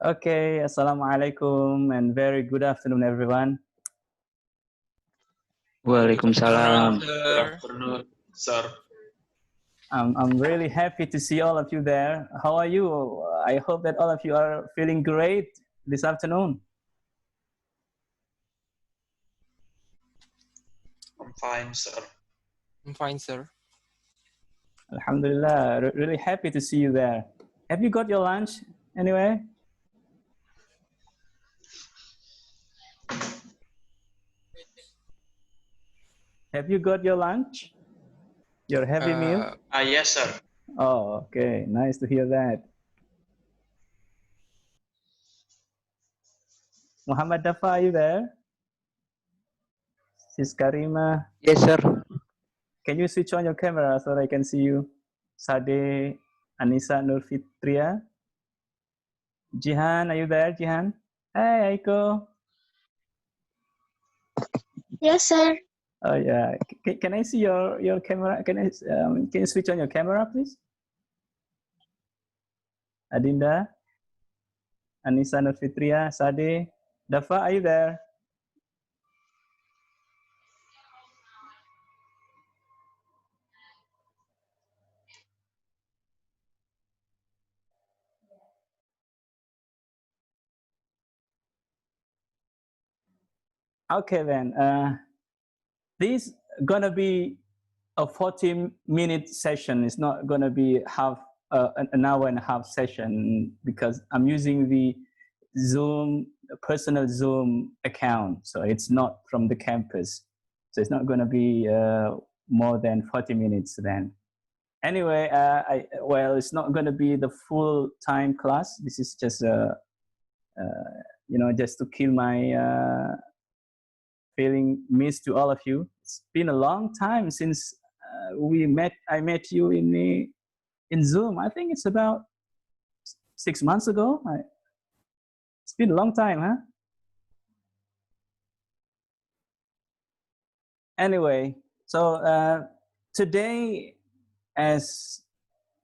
Okay, Assalamualaikum and very good afternoon, everyone. Waalaikumsalam. Good afternoon, sir. I'm really happy to see all of you there. How are you? I hope that all of you are feeling great this afternoon. I'm fine, sir. I'm fine, sir. Alhamdulillah, really happy to see you there. Have you got your lunch anyway? Have you got your lunch? Your heavy meal? Yes, sir. Oh, okay. Nice to hear that. Muhammad Dafa, are you there? Sis Karima, Yes, sir. can you switch on your camera so that I can see you? Sade, Anissa Nurfitria. Jihan, are you there, Jihan? Hey, Aiko. Yes, sir. Oh yeah. Can I see your camera? Can you switch on your camera, please? Adinda, Anissa Nurfitria, Sade, Dafa, are you there? Okay then. This gonna be a 40-minute session. It's not gonna be an hour and a half session because I'm using the Zoom personal Zoom account, so it's not from the campus. So it's not gonna be more than 40 minutes then. Anyway, it's not gonna be the full-time class. This is just just to kill my feeling missed to all of you. It's been a long time since I met you in Zoom. I think it's about 6 months ago. It's been a long time, huh? Anyway, so today, as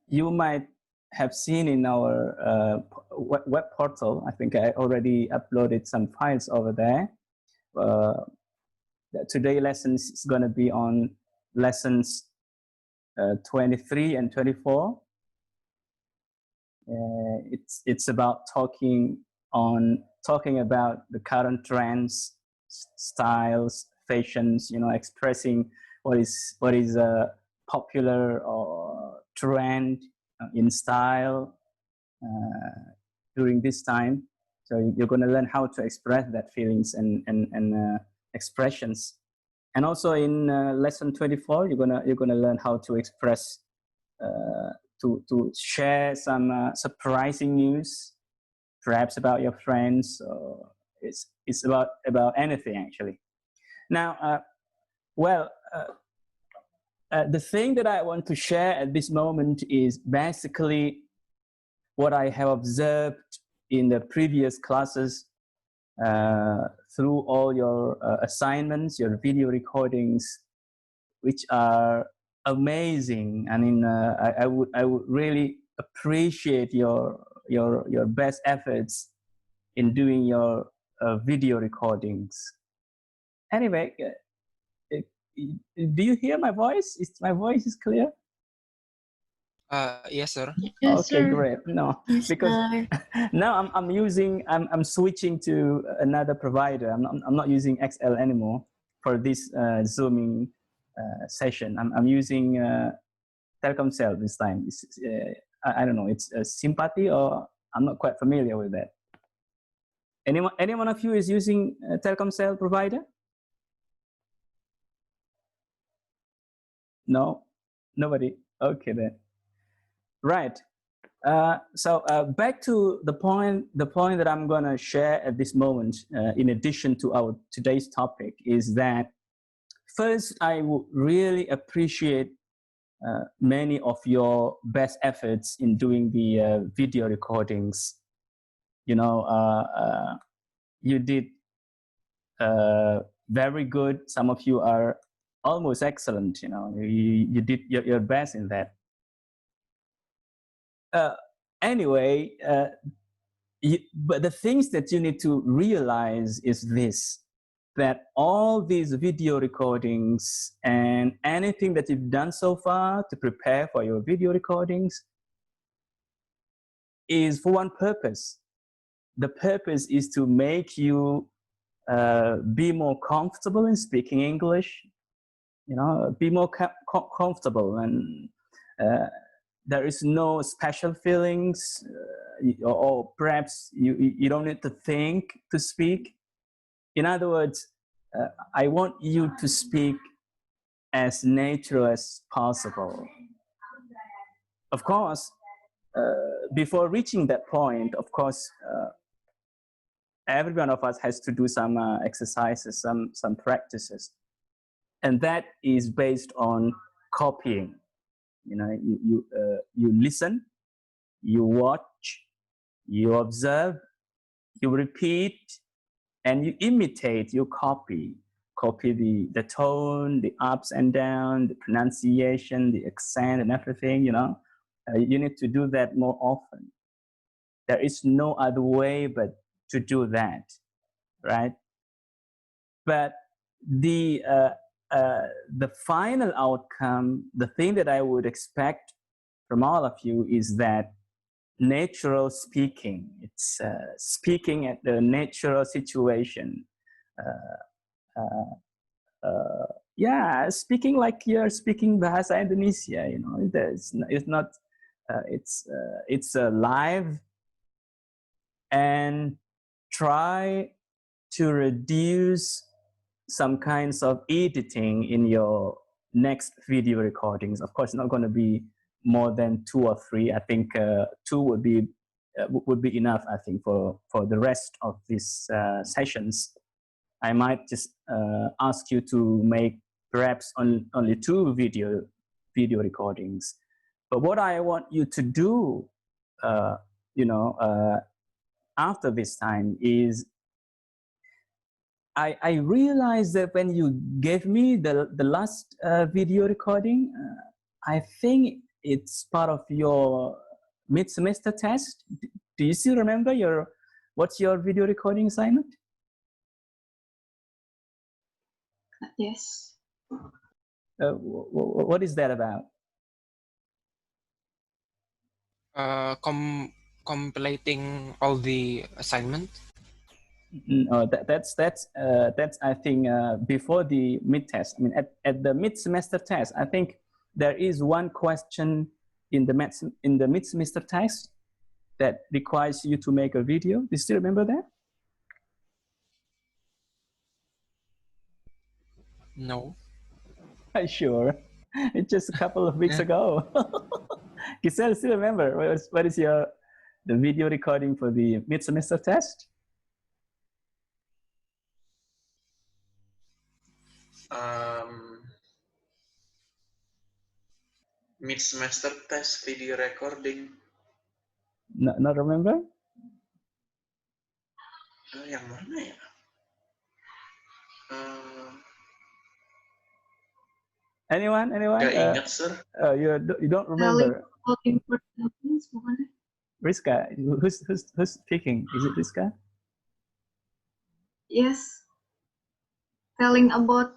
you might have seen in our web portal, I think I already uploaded some files over there. Today lessons is going to be on lessons 23 and 24. It's about talking about the current trends, styles, fashions. Expressing what is a popular or trend in style during this time. So you're going to learn how to express that feelings and expressions. And also in lesson 24, you're gonna learn how to express, to share some surprising news, perhaps about your friends. Or it's about anything actually. Now, the thing that I want to share at this moment is basically what I have observed in the previous classes. Through all your assignments, your video recordings, which are amazing. I mean, I would really appreciate your best efforts in doing your video recordings. Anyway, do you hear my voice? My voice is clear? Yes, sir. Yes, Okay, sir. great. No, Yes, because sir. now I'm switching to another provider. I'm not using XL anymore for this Zooming session. I'm using Telkomsel this time. I don't know. It's Simpati, or I'm not quite familiar with that. Anyone of you is using Telkomsel provider? No, nobody. Okay then. Right. So back to the point that I'm going to share at this moment, in addition to our today's topic, is that first I would really appreciate many of your best efforts in doing the video recordings. You did very good. Some of you are almost excellent. You did your best in that. Anyway, but the things that you need to realize is this, that all these video recordings and anything that you've done so far to prepare for your video recordings is for one purpose. The purpose is to make you be more comfortable in speaking English, you know, be more comfortable, and there is no special feelings, or perhaps you don't need to think to speak. In other words, I want you to speak as natural as possible. Of course, before reaching that point, of course, every one of us has to do some exercises, some practices. And that is based on copying. You know, you listen, you watch, you observe, you repeat, and you imitate, you copy the tone, the ups and downs, the pronunciation, the accent and everything, you know. You need to do that more often. There is no other way but to do that, right? But the final outcome, the thing that I would expect from all of you is that natural speaking. It's speaking at the natural situation. Yeah, speaking like you're speaking Bahasa Indonesia, you know. It's live, and try to reduce some kinds of editing in your next video recordings. Of course, it's not going to be more than 2 or 3. I think 2 would be enough, I think, for the rest of these sessions. I might just ask you to make perhaps only 2 video recordings. But what I want you to do, you know, after this time is, I realized that when you gave me the last video recording, I think it's part of your mid-semester test. Do you still remember what's your video recording assignment? Yes. What is that about? Completing all the assignment. That's I think before the mid-test. I mean, at the mid-semester test, I think there is one question in the mid-semester test that requires you to make a video. Do you still remember that? No. Sure. It's just a couple of weeks ago. Giselle, still remember what is the video recording for the mid-semester test? Mid-semester test video recording. Not remember? Yang mana ya? Anyone? Gak ingat, sir. You don't remember? Important things, bukan? Rizka, who's speaking? Is it Rizka? Yes. Telling about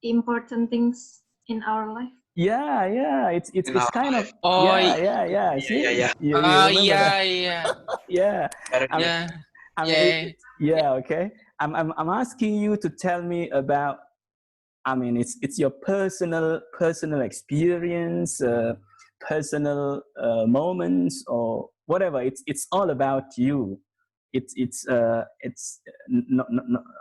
important things in our life. Yeah. It's kind of. Oh, yeah. See? Yeah. You remember that? Yeah. Yeah. Okay. I'm asking you to tell me about. I mean, it's your personal experience, personal moments, or whatever. It's all about you. It's not,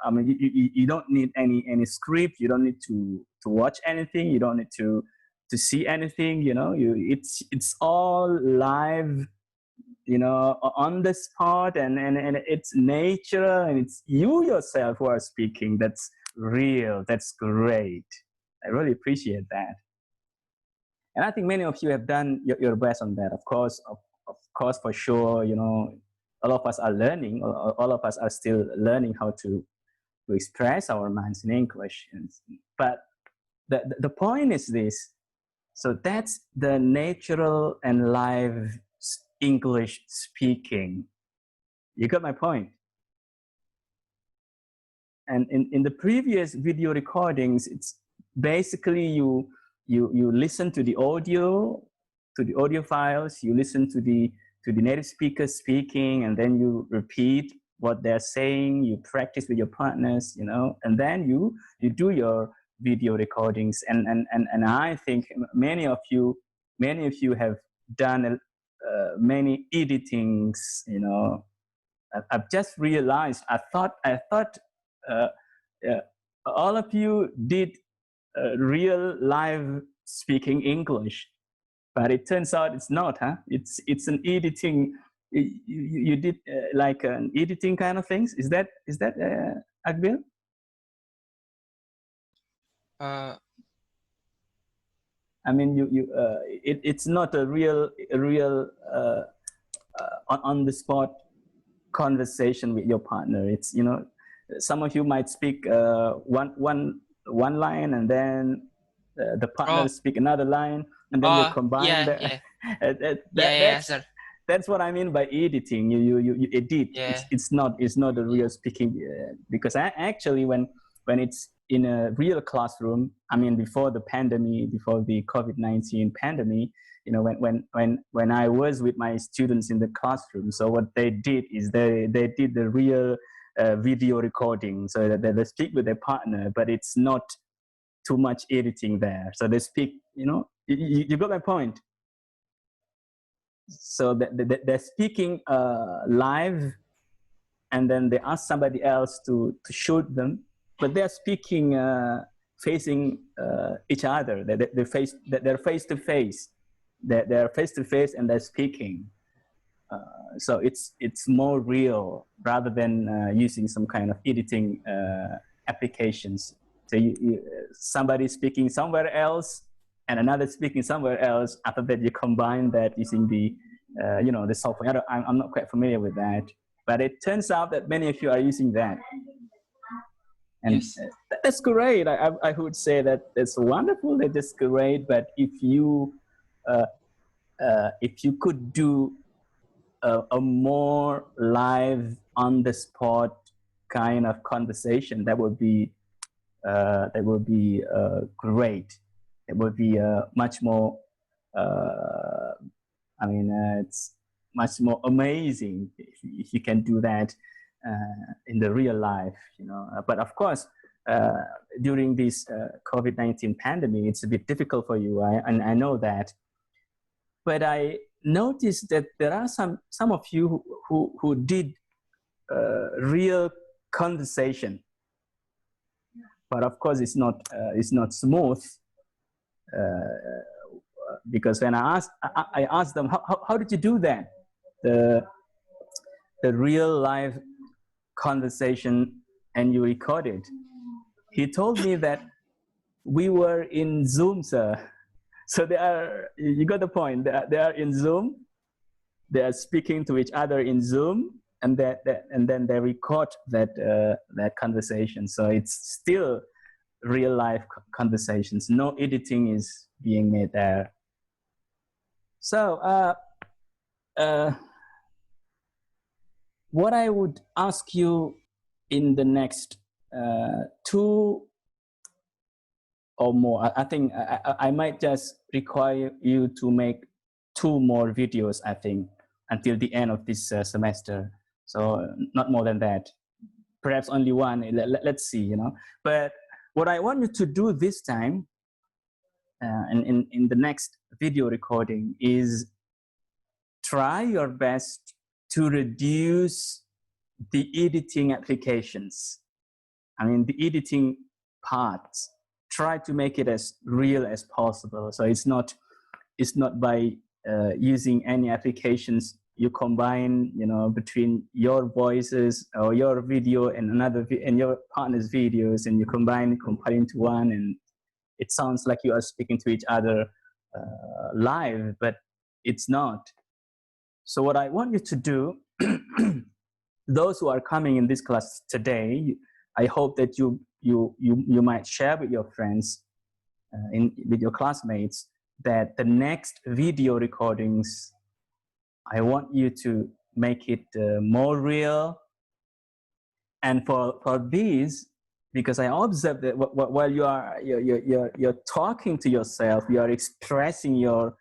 I mean, you don't need any script. You don't need to watch anything. You don't need to see anything. You know, it's all live. You know, on the spot, and it's nature, and it's you yourself who are speaking. That's real. That's great. I really appreciate that. And I think many of you have done your best on that. Of course, for sure, you know, all of us are learning. All of us are still learning how to express our minds in English. But the point is this. So that's the natural and live English speaking. You got my point. And in the previous video recordings, it's basically you listen to the audio files, you listen to the native speaker speaking, and then you repeat what they're saying, you practice with your partners, you know, and then you do your video recordings. And I think many of you have done many editings, you know. I've just realized, I thought all of you did real live speaking English, but it turns out it's not, huh? It's an editing. You did like an editing kind of things. Is that Akbil? I mean, it's not a real on the spot conversation with your partner. It's, you know, some of you might speak one line, and then the partner speak another line, and then you combine that. Sir. That's what I mean by editing. You edit. Yeah. It's not a real speaking, because actually when it's in a real classroom, I mean, before the pandemic, before the COVID-19 pandemic, you know, when I was with my students in the classroom, so what they did is they did the real video recording, so that they speak with their partner, but it's not too much editing there. So they speak, you know, you got my point. So they're speaking live, and then they ask somebody else to shoot them, but they're speaking facing each other. They're face to face. They're face to face, and they're speaking. So it's more real rather than using some kind of editing applications. So somebody speaking somewhere else and another speaking somewhere else. After that, you combine that using the you know, the software. I'm not quite familiar with that, but it turns out that many of you are using that. And yes, that's great. I would say that it's wonderful. That's great. But if you could do a more live, on the spot kind of conversation, that would be great. It would be much more. I mean, it's much more amazing if you can do that in the real life, you know. But of course, during this COVID-19 pandemic, it's a bit difficult for you, and I know that. But I noticed that there are some of you who did real conversation, but of course it's not smooth. Because when I asked them, how did you do that? The real live conversation, and you recorded. He told me that we were in Zoom, sir. So you got the point. They are in Zoom. They are speaking to each other in Zoom, and then they record that conversation. So it's still real life conversations. No editing is being made there. So what I would ask you in the next 2 or more, I think I might just require you to make 2 more videos, I think, until the end of this semester. So not more than that. Perhaps only 1. Let's see, you know. But what I want you to do this time, in the next video recording, is try your best to reduce the editing applications. I mean, the editing parts. Try to make it as real as possible. So it's not by using any applications you combine, you know, between your voices or your video and and your partner's videos, and you compile into one, and it sounds like you are speaking to each other live, but it's not. So what I want you to do, those who are coming in this class today, I hope that you might share with your friends, with your classmates, that the next video recordings, I want you to make it more real. And for these, because I observed that while you're talking to yourself, you are expressing your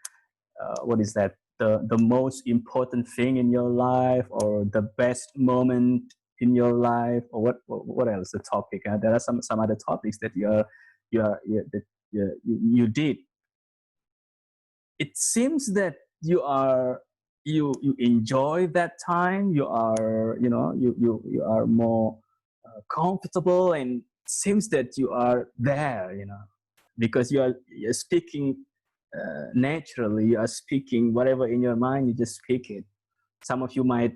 what is that, the most important thing in your life, or the best moment in your life, or what else the topic. There are some other topics that you did. It seems that you enjoy that time. You are, you are more comfortable, and it seems that you are there, because you're speaking naturally. You are speaking whatever in your mind, you just speak it. Some of you might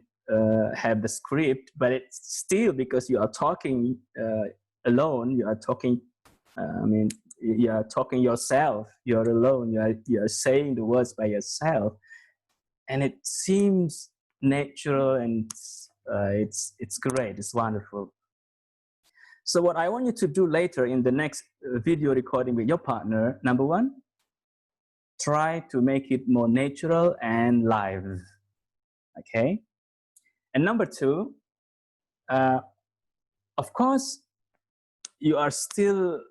have the script, but it's still because you are talking alone. You are talking, you are talking yourself. You are alone. You are saying the words by yourself, and it seems natural, and it's great. It's wonderful. So what I want you to do later in the next video recording with your partner, number one, try to make it more natural and live. Okay. And number two, of course, you are still,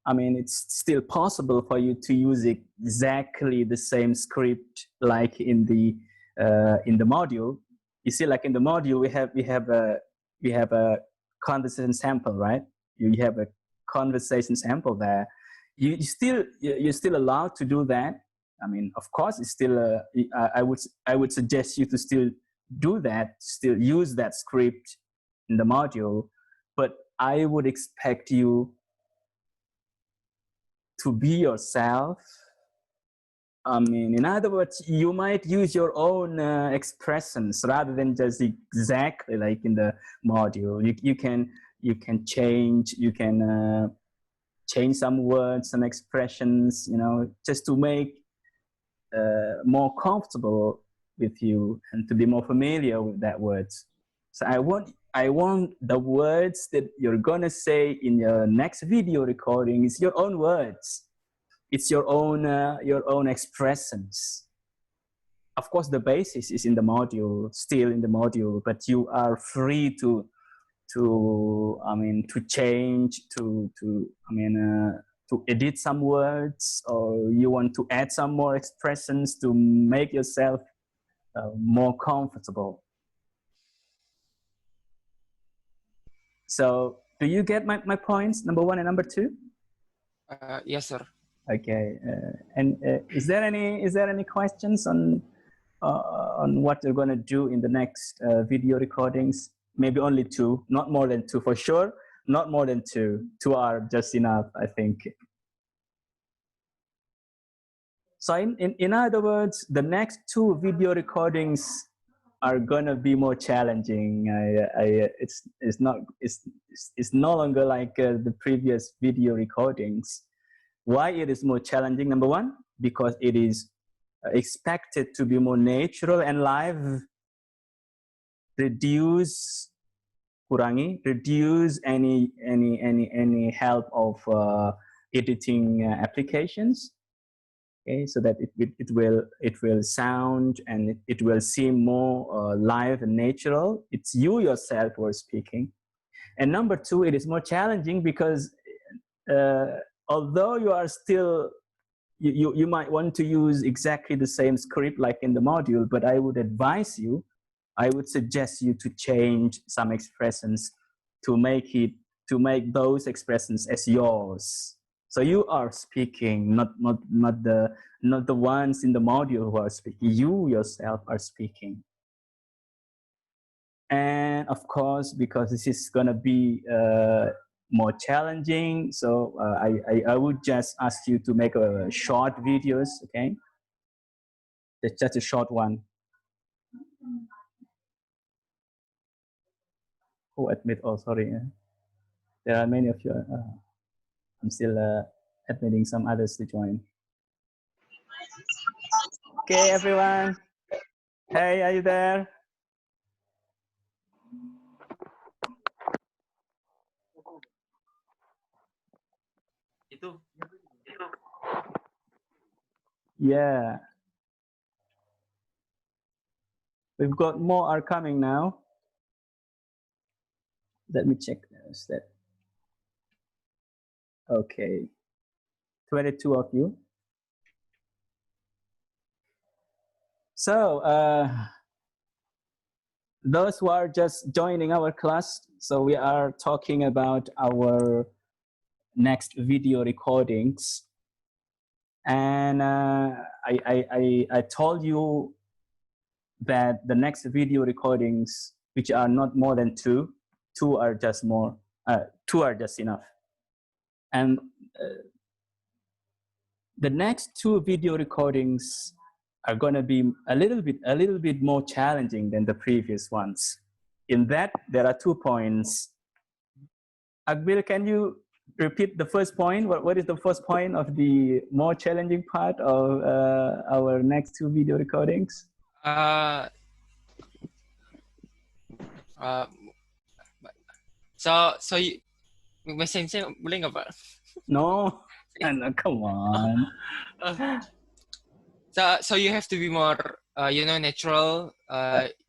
it's still possible for you to use exactly the same script like in the module. You see, like in the module, we have a conversation sample, right? You have a conversation sample there. You're still allowed to do that. Of course, it's still. I would suggest you to still do that, still use that script in the module, but I would expect you to be yourself. In other words, you might use your own expressions rather than just exactly like in the module. You can change. You can change some words, some expressions. Just to make more comfortable with you and to be more familiar with that words. So I want the words that you're gonna say in your next video recording is your own words. It's your own expressions. Of course, the basis is in the module, still in the module, but you are free to change, to edit some words, or you want to add some more expressions to make yourself more comfortable. So do you get my points, number one and number two? Yes, sir. Okay. And is there any questions on what you're going to do in the next video recordings? Maybe only two, not more than two for sure. Not more than two. Two are just enough, I think. So in other words, the next two video recordings are gonna be more challenging. It's no longer like the previous video recordings. Why it is more challenging? Number one, because it is expected to be more natural and live. Reduce any help of editing applications. Okay, so that it will sound and it will seem more live and natural. It's you yourself who are speaking. And number two, it is more challenging because although you are still, you might want to use exactly the same script like in the module, but I would suggest you to change some expressions to make those expressions as yours. So you are speaking, not the ones in the module who are speaking. You yourself are speaking. And of course, because this is going to be more challenging, so I would just ask you to make a short videos, okay? It's just a short one. Oh, admit. Oh, sorry. There are many of you. I'm still admitting some others to join. Okay, everyone. Hey, are you there? Yeah. We've got more are coming now. Let me check that. Okay, 22 of you. So those who are just joining our class, so we are talking about our next video recordings. And I told you that the next video recordings, which are not more than two are just enough. And the next two video recordings are going to be a little bit more challenging than the previous ones. In that, there are 2 points. Akbil, can you repeat the first point? What is the first point of the more challenging part of our next two video recordings? So you, may sensei boleh nggak Pak? No, come on. So you have to be more, natural.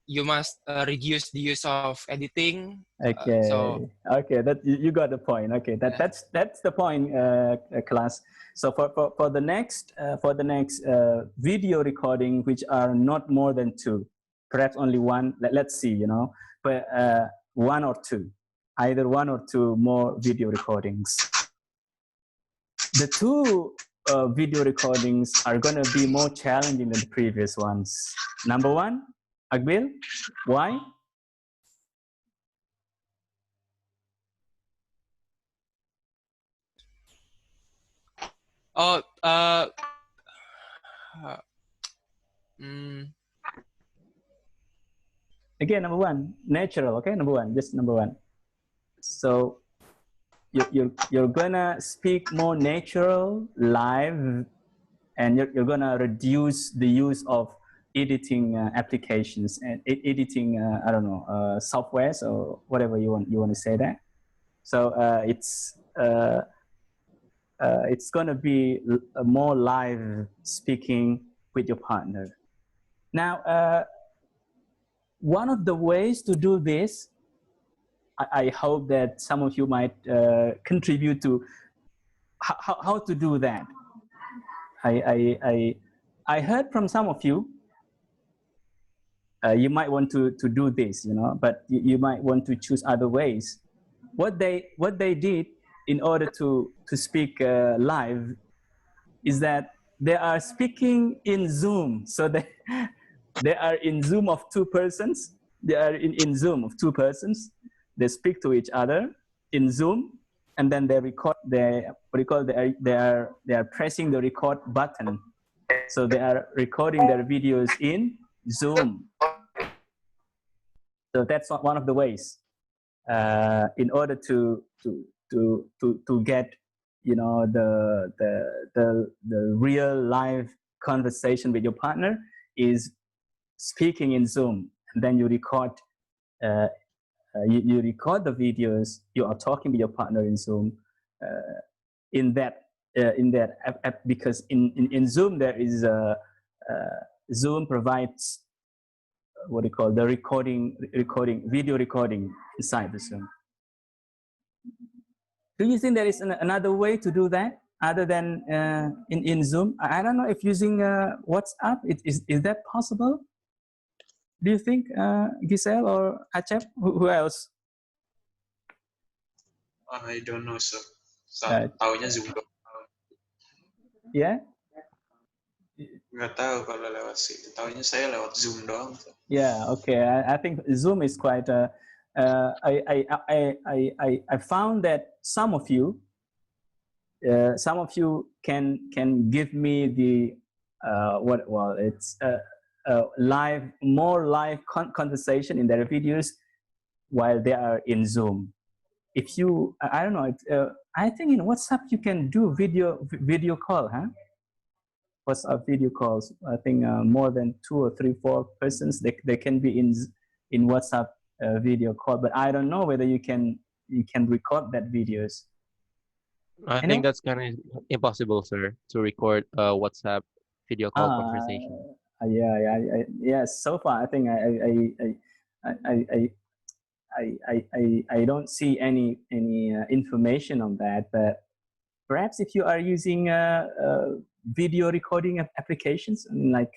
You must reduce the use of editing. Okay. Okay, that you got the point. Okay, that's the point, class. So for the next video recording, which are not more than two, perhaps only one. Let's see, but one or two, either one or two more video recordings. The two video recordings are going to be more challenging than the previous ones. Number one, Akbil, why? Again, number one, natural. Okay, number one, just number one. So you're gonna speak more natural, live, and you're gonna reduce the use of editing applications and editing I don't know, softwares or whatever you want to say that. So it's gonna be a more live speaking with your partner. Now, one of the ways to do this, I hope that some of you might contribute to how to do that. I heard from some of you, you might want to do this, but you might want to choose other ways. What they did in order to speak live is that they are speaking in Zoom. So they are in Zoom of two persons. They are in Zoom of two persons. They speak to each other in Zoom, and then they record. They are pressing the record button. So they are recording their videos in Zoom. So that's one of the ways in order to get the real live conversation with your partner is speaking in Zoom, and then you record. You record the videos. You are talking with your partner in Zoom. In that app, because in Zoom there is Zoom provides what do you call the video recording inside the Zoom. Do you think there is another way to do that other than in Zoom? I don't know if using WhatsApp is that possible? Do you think, Giselle or Acep? Who else? I don't know, sir. Taunya Zoom doang. Yeah? Nggak tahu kalau lewat situ. Taunya saya lewat Zoom doang. Yeah, okay. I think Zoom is quite. I found that some of you can give me the it's more live conversation in their videos while they are in Zoom. If you, I don't know, I think in WhatsApp you can do video call, huh? WhatsApp video calls. I think more than 2 or 3, 4 persons they can be in WhatsApp video call. But I don't know whether you can record that videos. I think that's kind of impossible, sir, to record WhatsApp video call conversation. Yes. So far, I think I don't see any information on that. But perhaps if you are using video recording applications like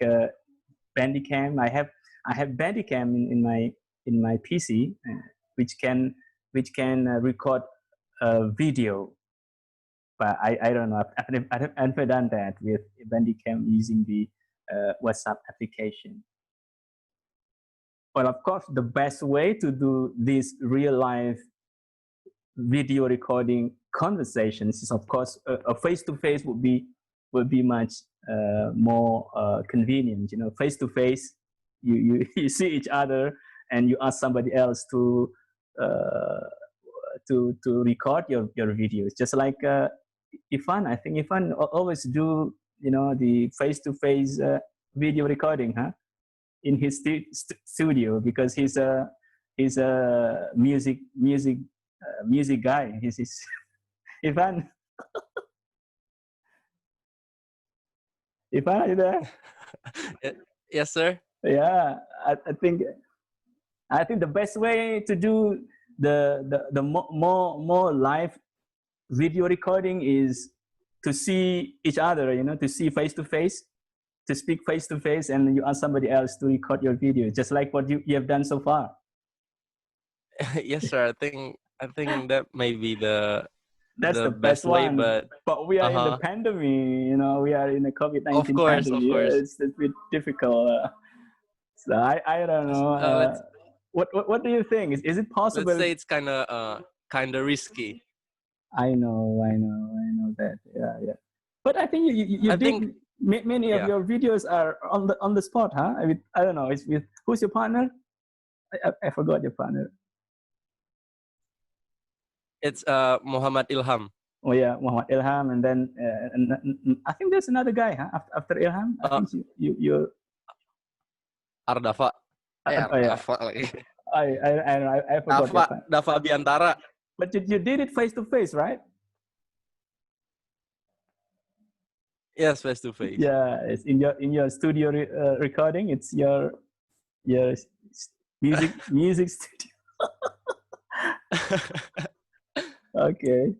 Bandicam, I have Bandicam in my PC, which can record video. But I don't know. I've never done that with Bandicam using the WhatsApp application. Well, of course, the best way to do this real life video recording conversations is, of course, a face-to-face would be much more convenient. You know, face-to-face, you see each other and you ask somebody else to record your videos. Just like Ivan, I think Ivan always do, you know, the face-to-face video recording, in his studio, because he's a music guy. He's Ivan. Ivan, are you there? Yes, sir. Yeah, I think the best way to do the more live video recording is to see each other, you know, to see face to face, to speak face to face, and you ask somebody else to record your video, just like what you have done so far. Yes, sir. I think that may be That's the best way, one. But we are in the pandemic, you know, we are in the COVID-19 of course, pandemic. Of course. It's a bit difficult. So I don't know. What do you think? Is it possible? Let's say it's kind of risky. I know that. Yeah. But I think you think many of your videos are on the spot, huh? I don't know. It's with, who's your partner? I forgot your partner. It's Muhammad Ilham. Oh yeah, Muhammad Ilham, and then and I think there's another guy, huh? After Ilham, I think you're Ardafa. I forgot. Dafa Biantara. But you did it face to face, right? Yes, face to face. Yeah, it's in your studio recording. It's your music studio. Okay.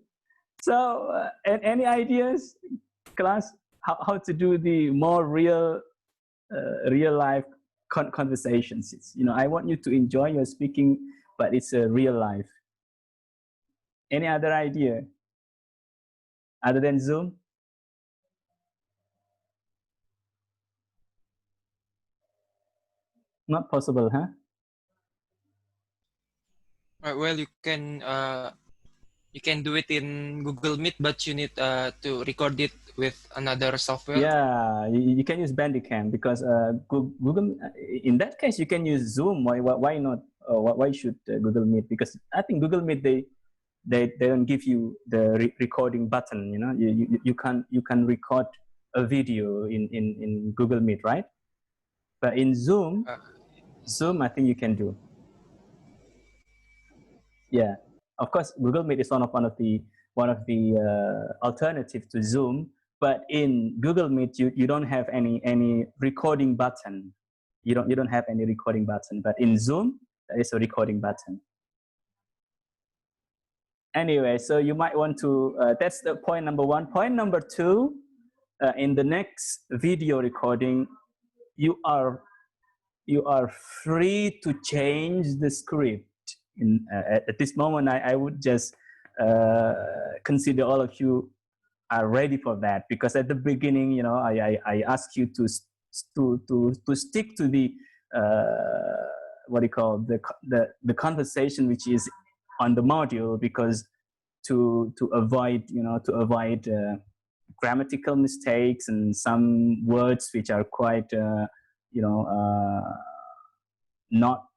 So, any ideas, class, how to do the more real life conversations? It's, you know, I want you to enjoy your speaking, but it's a real life. Any other idea other than Zoom? Not possible, huh? Well, you can do it in Google Meet, but you need to record it with another software. Yeah, you can use Bandicam, because Google. In that case, you can use Zoom. Why not? Why should Google Meet? Because I think Google Meet they don't give you the recording button. You know, you can record a video in Google Meet, right? But in Zoom, I think you can do. Yeah, of course, Google Meet is one of the alternative to Zoom. But in Google Meet, you don't have any recording button. You don't have any recording button. But in Zoom, there is a recording button. Anyway, so you might want to. That's the point number one. Point number two, in the next video recording, you are free to change the script. At this moment, I would just consider all of you are ready for that, because at the beginning, you know, I ask you to stick to the what do you call the conversation which is on the module, because to avoid grammatical mistakes and some words which are quite not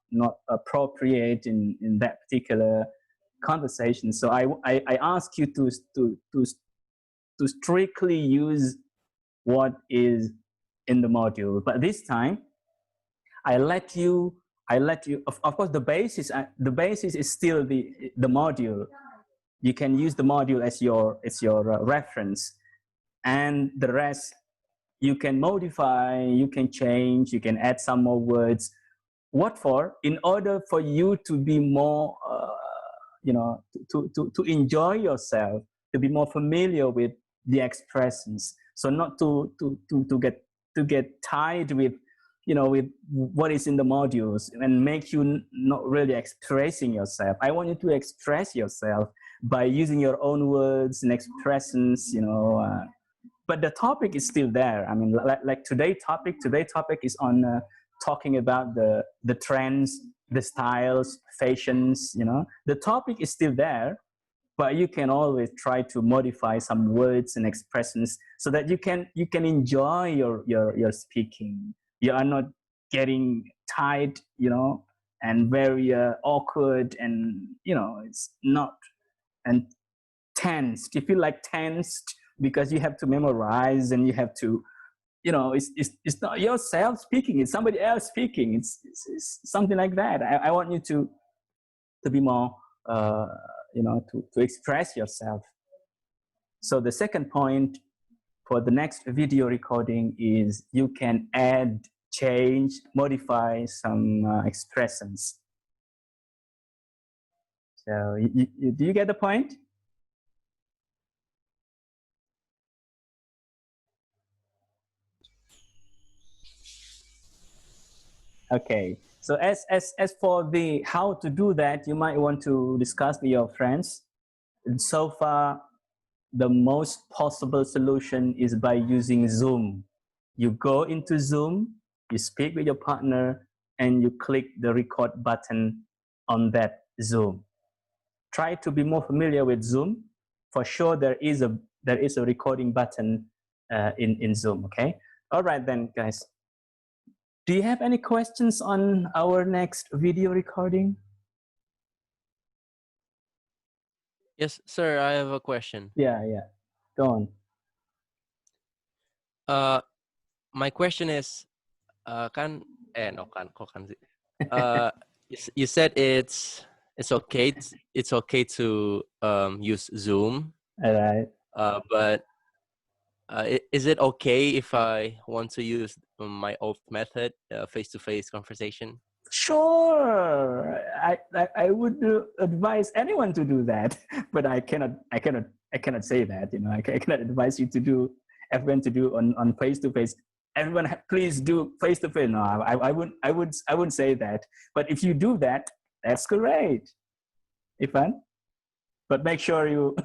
appropriate in that particular conversation. So I ask you to strictly use what is in the module. But this time, I let you. Of course, the basis is still the module. You can use the module as your reference, and the rest you can modify, you can change, you can add some more words. What for? In order for you to be more, to enjoy yourself, to be more familiar with the expressions. So not to get tied with, with what is in the modules and make you not really expressing yourself. I want you to express yourself by using your own words and expressions, but the topic is still there. I mean, like today's topic is on talking about the trends, the styles, fashions, the topic is still there, but you can always try to modify some words and expressions so that you can enjoy your speaking. You are not getting tied, and very awkward, and it's not, and tensed. You feel like tensed because you have to memorize and you have to, it's not yourself speaking, it's somebody else speaking. It's something like that. I want you to be more, to express yourself. So the second point for the next video recording is you can add, change, modify some expressions. So do you get the point? Okay, so as for the how to do that, you might want to discuss with your friends. And so far, the most possible solution is by using Zoom. You go into Zoom, you speak with your partner, and you click the record button on that Zoom. Try to be more familiar with Zoom. For sure, there is a recording button in Zoom. Okay. All right then, guys. Do you have any questions on our next video recording? Yes, sir. I have a question. Yeah. Go on. My question is, you said it's okay. It's okay to use Zoom. All right. But is it okay if I want to use my old method, face-to-face conversation? Sure. I would advise anyone to do that, but I cannot say that. I cannot advise you to do everyone to do on face-to-face. Everyone, please do face-to-face. No, I wouldn't say that. But if you do that, that's great, Ivan. But make sure you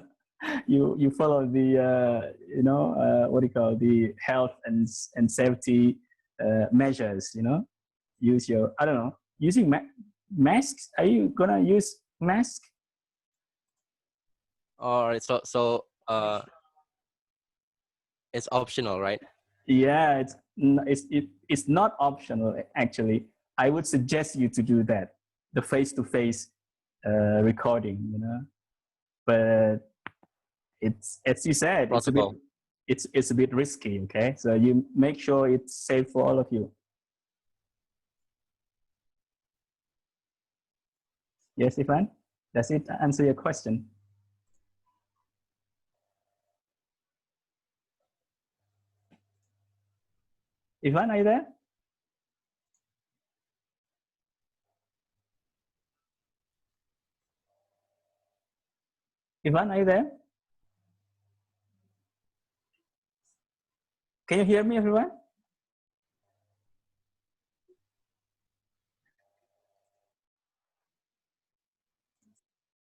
you follow the the health and safety measures. Use your, I don't know, using masks. Are you gonna use mask? All right. So it's optional, right? Yeah, it's not optional actually. I would suggest you to do that, the face-to-face recording. But it's, as you said, it's a bit risky. Okay, so you make sure it's safe for all of you. Yes, Ivan? Does it answer your question? Ivan, are you there? Ivan, are you there? Can you hear me, everyone?